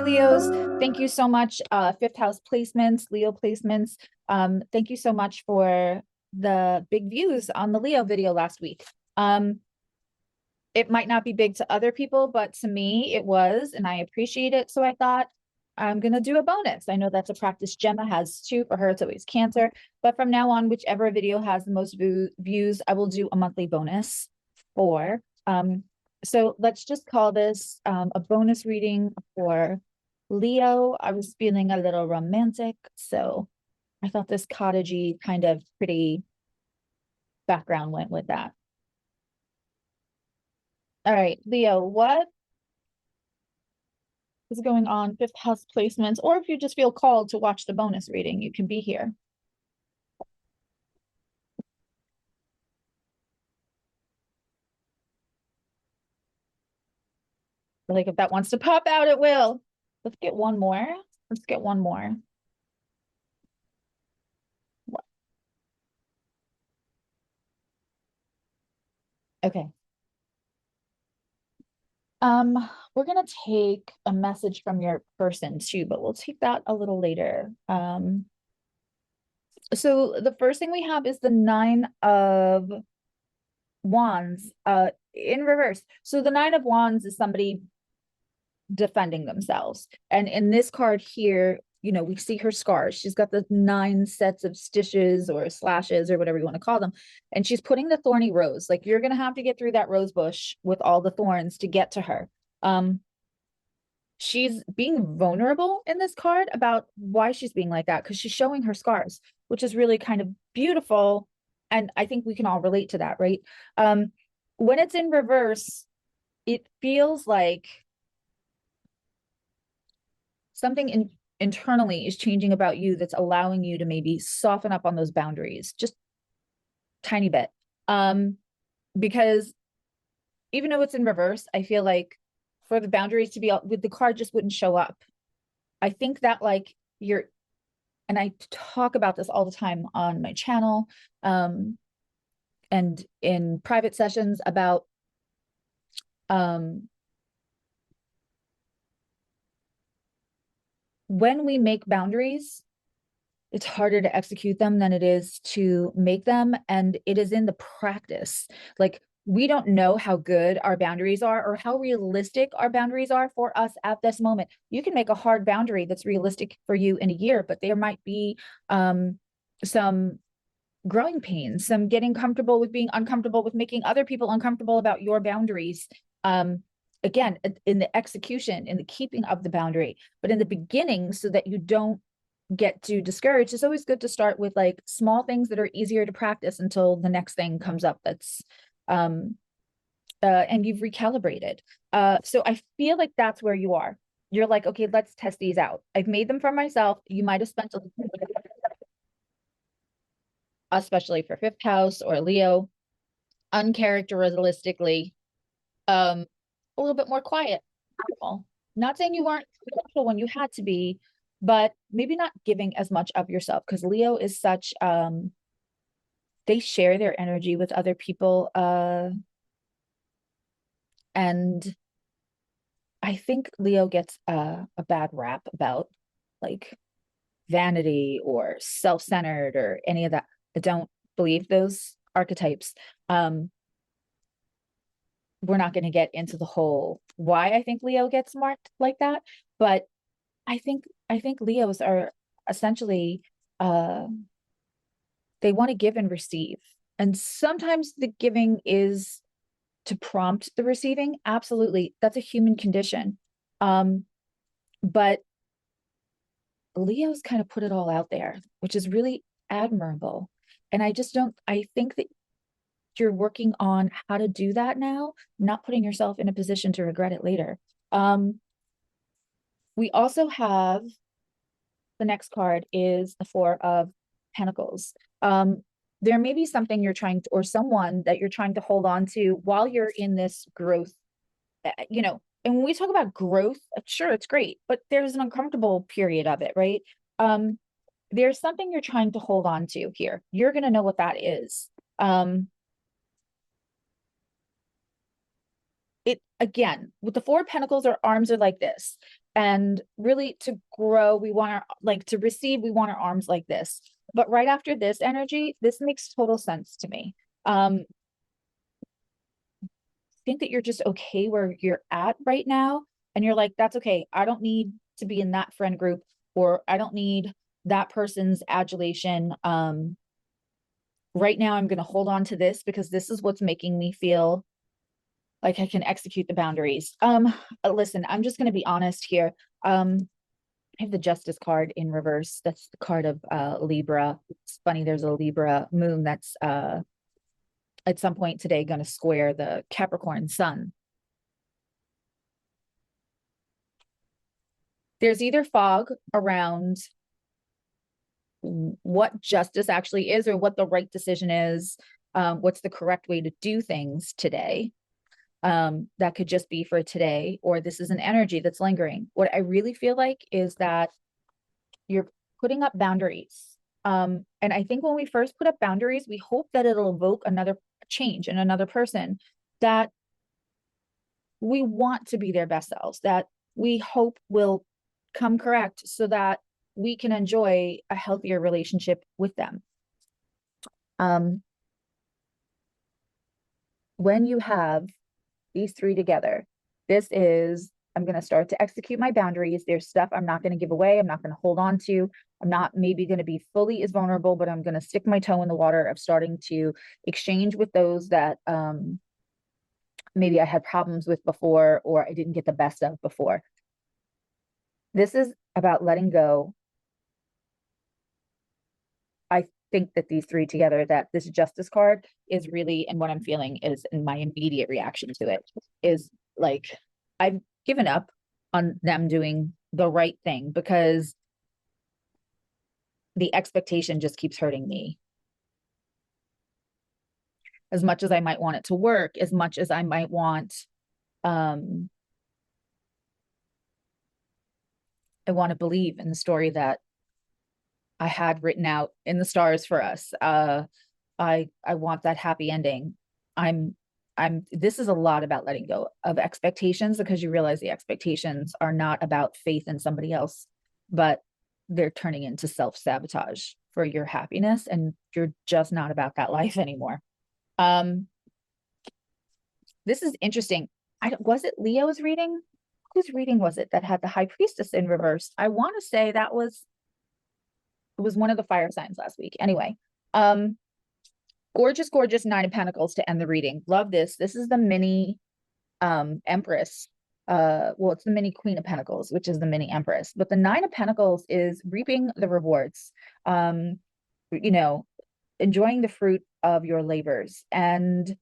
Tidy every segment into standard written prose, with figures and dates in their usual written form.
Hi, Leos. Thank you so much. Fifth house placements, Leo placements. Thank you so much for the big views on the Leo video last week. It might not be big to other people, but to me it was, and I appreciate it. So I thought I'm going to do a bonus. I know that's a practice Gemma has too. For her, it's always Cancer. But from now on, whichever video has the most views, I will do a monthly bonus for. So let's just call this a bonus reading for Leo. I was feeling a little romantic, so I thought this cottagey kind of pretty background went with that. All right, Leo, what is going on? Fifth house placements, or if you just feel called to watch the bonus reading, you can be here. Like if that wants to pop out, it will. Let's get one more. Let's get one more. Okay. We're gonna take a message from your person too, but we'll take that a little later. So the first thing we have is the Nine of Wands, in reverse. So the Nine of Wands is somebody defending themselves. And in this card here, you know, we see her scars. She's got the 9 sets of stitches or slashes or whatever you want to call them. And she's putting the thorny rose. Like, you're going to have to get through that rose bush with all the thorns to get to her. She's being vulnerable in this card about why she's being like that, because she's showing her scars, which is really kind of beautiful. And I think we can all relate to that, right? When it's in reverse, it feels like something internally is changing about you that's allowing you to maybe soften up on those boundaries just tiny bit. Because even though it's in reverse, I feel like for the boundaries to be with the card just wouldn't show up. I think that like and I talk about this all the time on my channel, and in private sessions about when we make boundaries, it's harder to execute them than it is to make them. And it is in the practice. Like, we don't know how good our boundaries are or how realistic our boundaries are for us at this moment. You can make a hard boundary that's realistic for you in a year, but there might be some growing pains, some getting comfortable with being uncomfortable with making other people uncomfortable about your boundaries. Again, in the execution, in the keeping of the boundary, but in the beginning, so that you don't get too discouraged, it's always good to start with like small things that are easier to practice until the next thing comes up that's and you've recalibrated. So I feel like that's where you are. You're like, okay, let's test these out. I've made them for myself. You might have spent especially for fifth house or Leo, uncharacteristically, a little bit more quiet. Not saying you weren't social when you had to be, but maybe not giving as much of yourself, because Leo is such they share their energy with other people, and I think Leo gets a bad rap about like vanity or self-centered or any of that. I don't believe those archetypes. We're not going to get into the whole why I think Leo gets marked like that, but I think Leos are essentially they want to give and receive. And sometimes the giving is to prompt the receiving. Absolutely. That's a human condition. But Leo's kind of put it all out there, which is really admirable. And I think that you're working on how to do that now, not putting yourself in a position to regret it later. We also have the next card is the Four of Pentacles. There may be something you're trying to, or someone that you're trying to hold on to while you're in this growth, you know, and when we talk about growth, sure, it's great, but there's an uncomfortable period of it, right? There's something you're trying to hold on to here. You're going to know what that is. It again, with the Four of Pentacles, our arms are like this. And really to grow, we want our, like to receive, we want our arms like this. But right after this energy, this makes total sense to me. Think that you're just okay where you're at right now. And you're like, that's okay. I don't need to be in that friend group, or I don't need that person's adulation. Right now I'm going to hold on to this because this is what's making me feel like I can execute the boundaries. Listen, I'm just going to be honest here. I have the Justice card in reverse. That's the card of Libra. It's funny, there's a Libra moon that's at some point today going to square the Capricorn sun. There's either fog around what justice actually is or what the right decision is, what's the correct way to do things today. That could just be for today, or this is an energy that's lingering. What I really feel like is that you're putting up boundaries. And I think when we first put up boundaries, we hope that it'll evoke another change in another person, that we want to be their best selves, that we hope will come correct so that we can enjoy a healthier relationship with them. When you have these three together, this is, I'm going to start to execute my boundaries. There's stuff I'm not going to give away. I'm not going to hold on to. I'm not maybe going to be fully as vulnerable, but I'm going to stick my toe in the water of starting to exchange with those that maybe I had problems with before, or I didn't get the best of before. This is about letting go. I think that these three together, that this Justice card is really, and what I'm feeling is, and my immediate reaction to it is like, I've given up on them doing the right thing because the expectation just keeps hurting me. As much as I might want it to work, as much as I might want, I want to believe in the story that I had written out in the stars for us. I want that happy ending. I'm this is a lot about letting go of expectations, because you realize the expectations are not about faith in somebody else, but they're turning into self-sabotage for your happiness, and you're just not about that life anymore. This is interesting. Was it Leo's reading? Whose reading was it that had the High Priestess in reverse? I want to say that was, it was one of the fire signs last week. Anyway, gorgeous, gorgeous Nine of Pentacles to end the reading. Love this. This is the mini Empress. Well, it's the mini Queen of Pentacles, which is the mini Empress. But the Nine of Pentacles is reaping the rewards. You know, enjoying the fruit of your labors. And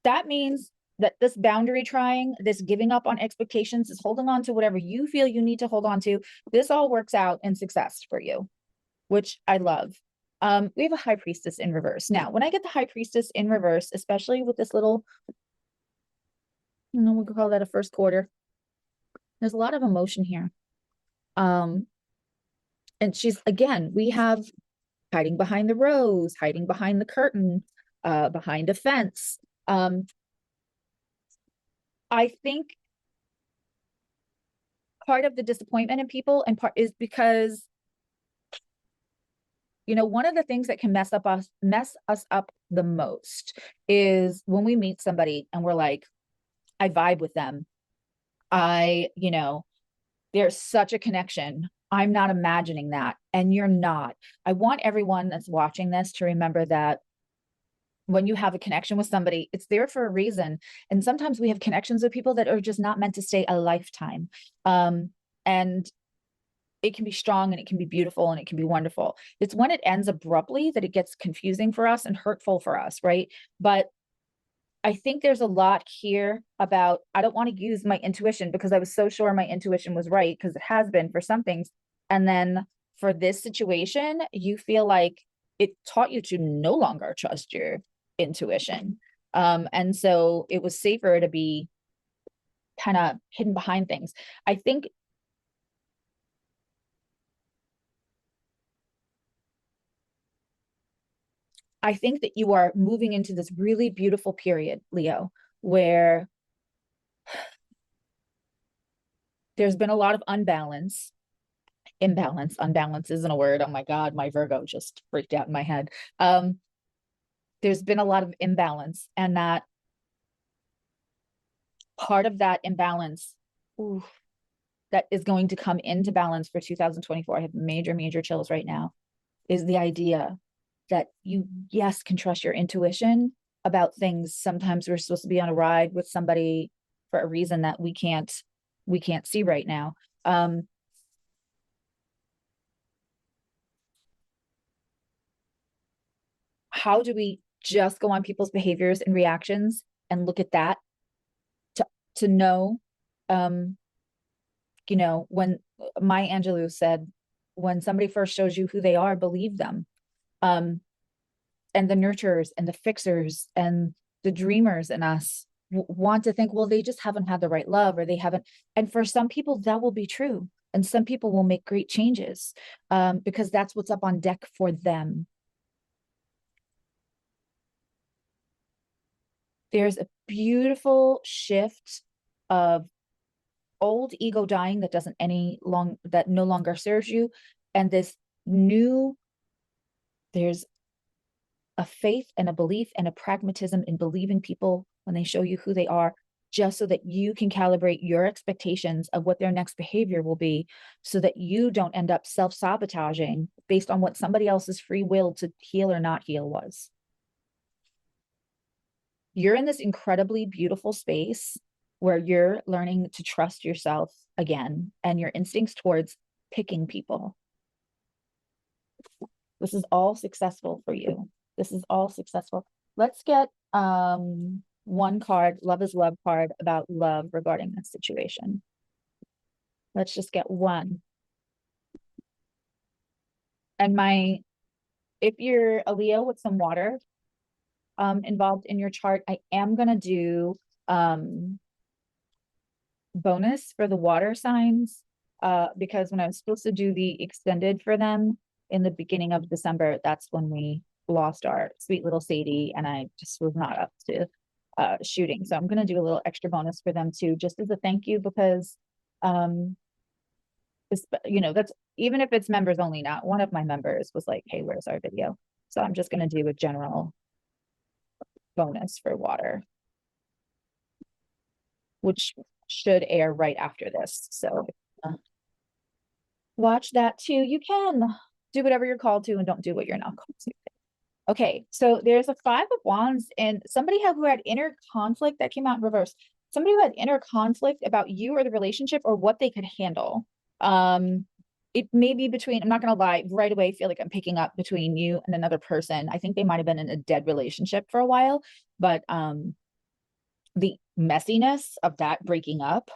that means that this boundary trying, this giving up on expectations, is holding on to whatever you feel you need to hold on to. This all works out in success for you, which I love. We have a High Priestess in reverse. Now, when I get the High Priestess in reverse, especially with this little, we'll call that a first quarter, there's a lot of emotion here. And she's, again, we have hiding behind the rose, hiding behind the curtain, behind a fence. I think part of the disappointment in people and part is because, one of the things that can mess us up the most is when we meet somebody and we're like, I vibe with them. There's such a connection. I'm not imagining that. And you're not. I want everyone that's watching this to remember that when you have a connection with somebody, it's there for a reason. And sometimes we have connections with people that are just not meant to stay a lifetime. And it can be strong and it can be beautiful and it can be wonderful. It's when it ends abruptly that it gets confusing for us and hurtful for us, right? But I think there's a lot here about, I don't want to use my intuition because I was so sure my intuition was right, because it has been for some things. And then for this situation, you feel like it taught you to no longer trust your intuition. And so it was safer to be kind of hidden behind things. I think that you are moving into this really beautiful period, Leo, where There's been a lot of unbalance isn't a word. Oh my God, my Virgo just freaked out in my head. There's been a lot of imbalance, and that part of that imbalance, ooh, that is going to come into balance for 2024. I have major chills right now, is the idea that you, yes, can trust your intuition about things. Sometimes we're supposed to be on a ride with somebody for a reason that we can't see right now. How do we just go on people's behaviors and reactions and look at that to know, um, when Maya Angelou said, when somebody first shows you who they are, believe them. And the nurturers and the fixers and the dreamers in us want to think, well, they just haven't had the right love, or they haven't. And for some people, that will be true. And some people will make great changes, because that's what's up on deck for them. There's a beautiful shift of old ego dying that no longer serves you, and this new, there's a faith and a belief and a pragmatism in believing people when they show you who they are, just so that you can calibrate your expectations of what their next behavior will be, so that you don't end up self-sabotaging based on what somebody else's free will to heal or not heal was. You're in this incredibly beautiful space where you're learning to trust yourself again and your instincts towards picking people. This is all successful for you. This is all successful. Let's get one card, love is love card, about love regarding this situation. Let's just get one. And if you're a Leo with some water involved in your chart, I am gonna do bonus for the water signs, because when I was supposed to do the extended for them in the beginning of December, that's when we lost our sweet little Sadie, and I just was not up to shooting. So I'm going to do a little extra bonus for them too, just as a thank you, because that's, even if it's members only, not one of my members was like, hey, where's our video? So I'm just going to do a general bonus for water, which should air right after this. So watch that too. You can do whatever you're called to, and don't do what you're not called to. Okay, so there's a 5 of Wands, and somebody who had inner conflict, that came out in reverse. Somebody who had inner conflict about you or the relationship, or what they could handle. It may be between, I'm not gonna lie, right away feel like I'm picking up between you and another person. I think they might have been in a dead relationship for a while, but the messiness of that breaking up,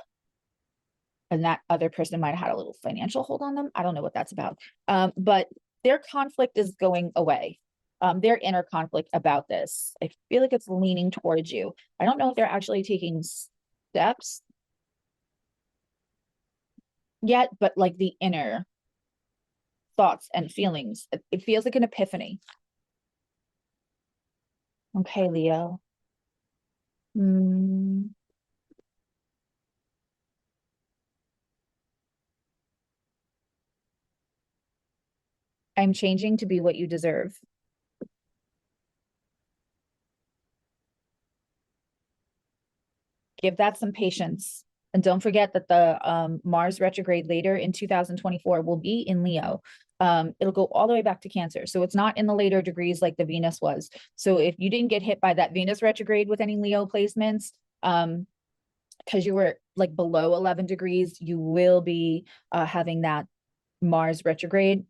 and that other person might have had a little financial hold on them. I don't know what that's about. But their conflict is going away. Their inner conflict about this, I feel like it's leaning towards you. I don't know if they're actually taking steps yet, but like the inner thoughts and feelings, it feels like an epiphany. Okay, Leo. I'm changing to be what you deserve. Give that some patience. And don't forget that the Mars retrograde later in 2024 will be in Leo. It'll go all the way back to Cancer. So it's not in the later degrees like the Venus was. So if you didn't get hit by that Venus retrograde with any Leo placements, because you were like below 11 degrees, you will be having that Mars retrograde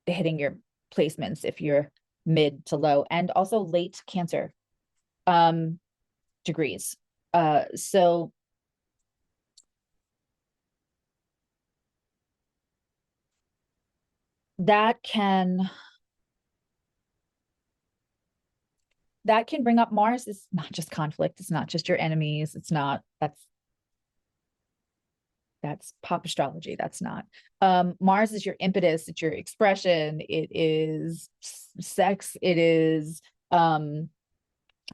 hitting your placements if you're mid to low, and also late Cancer degrees. So that can bring up Mars. Is not just conflict, it's not just your enemies, it's not, that's pop astrology. That's not. Mars is your impetus, it's your expression, it is sex, it is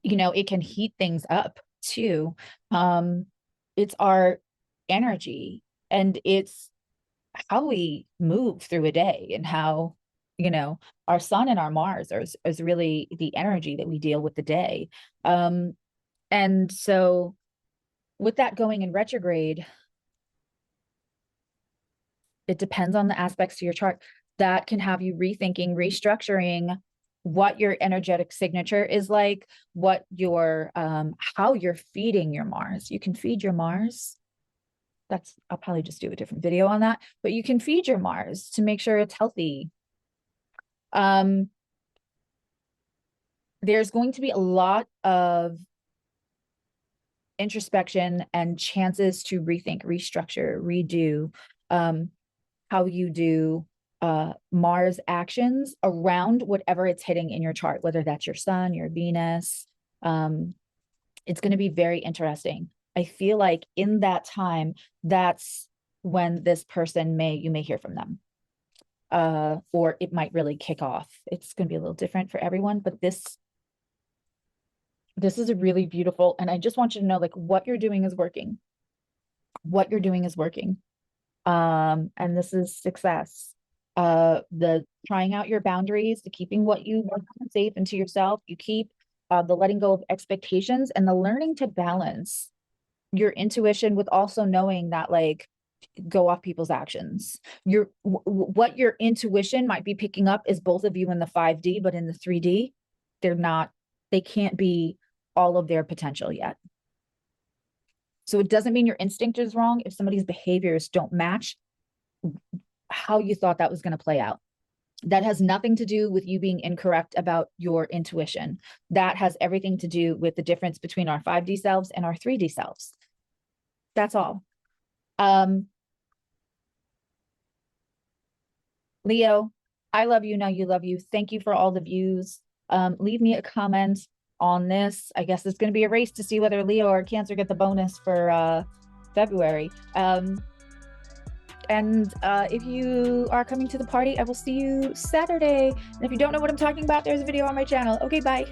it can heat things up too. It's our energy. And it's how we move through a day, and how, you know, our sun and our Mars is really the energy that we deal with the day. And so with that going in retrograde, it depends on the aspects to your chart that can have you rethinking, restructuring what your energetic signature is like, what your how you're feeding your Mars. You can feed your Mars. I'll probably just do a different video on that, but you can feed your Mars to make sure it's healthy. There's going to be a lot of introspection and chances to rethink, restructure, redo how you do Mars actions around whatever it's hitting in your chart, whether that's your sun, your Venus. It's going to be very interesting. I feel like in that time, that's when this person you may hear from them. Or it might really kick off. It's going to be a little different for everyone, but this is a really beautiful, and I just want you to know, like, what you're doing is working. What you're doing is working. And this is success. The trying out your boundaries, to keeping what you want safe and to yourself. You keep the letting go of expectations, and the learning to balance your intuition with also knowing that, like, go off people's actions. What your intuition might be picking up is both of you in the 5D, but in the 3D, they can't be all of their potential yet. So it doesn't mean your instinct is wrong if somebody's behaviors don't match how you thought that was going to play out. That has nothing to do with you being incorrect about your intuition. That has everything to do with the difference between our 5D selves and our 3D selves. That's all. Leo, I love you. Now you love you. Thank you for all the views. Leave me a comment on this. I guess it's going to be a race to see whether Leo or Cancer get the bonus for February. And if you are coming to the party, I will see you Saturday. And if you don't know what I'm talking about, there's a video on my channel. Okay, bye.